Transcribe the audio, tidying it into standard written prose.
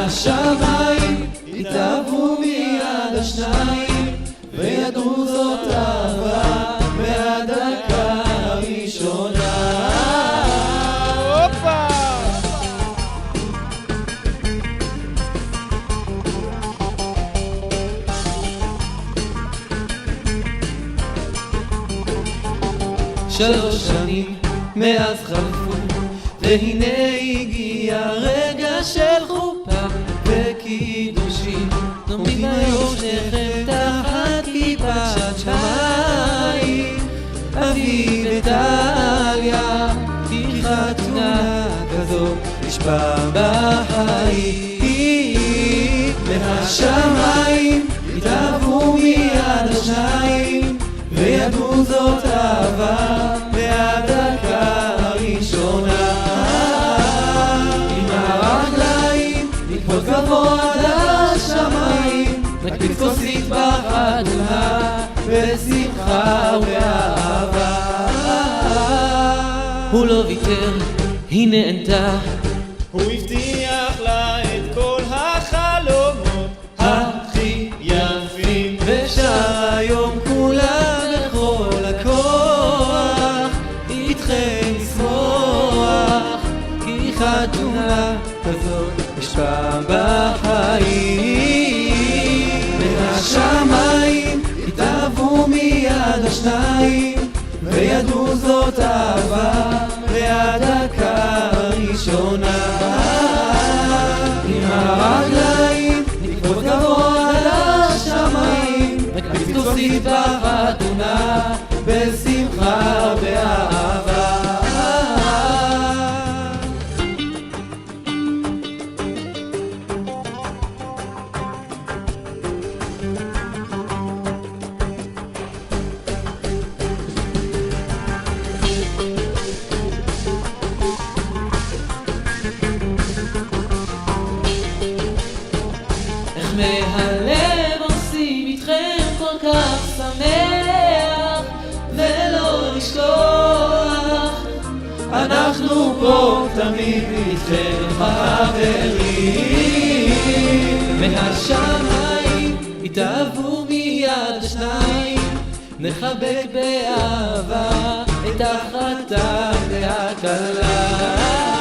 מהשמיים התאהבו מיד השניים, וידעו זאת אהבה מהדקה הראשונה. שלוש שנים מאז חלפו, והנה הגיע רגע של חופה וקידושים. עומדים היום שניכם תחת כיפת שמיים, אבי וטליה, כי חתונה כזאת יש פעם בחיים. מהשמיים התאהבו מיד השניים, וידעו זאת אהבה מהדקה הראשונה. עם הרגליים נקפוץ גבוה עד השמיים, נקפיץ כוסית בחתונה בשמחה ובאהבה. הוא לא ויתר, היא נענתה, הוא הבטיח לה את כל החלומות הכי יפים, ושעה היום כולה בכל הכוח איתכם לשמוח, כי חתונה כזאת יש פעם בחיים. מהשמיים התאהבו מיד השניים, וידעו זאת אהבה מהדקה הראשונה. עם הרגליים נקפוץ גבוה עד השמיים, נקפיץ כוסית בחתונה בשמחה ובאהבה. מהלב עושים איתכם כל כך שמח, ולא לשכוח, אנחנו פה תמיד איתכם חברים. מהשמיים התאהבו מיד השניים, נחבק באהבה את החתן והכלה.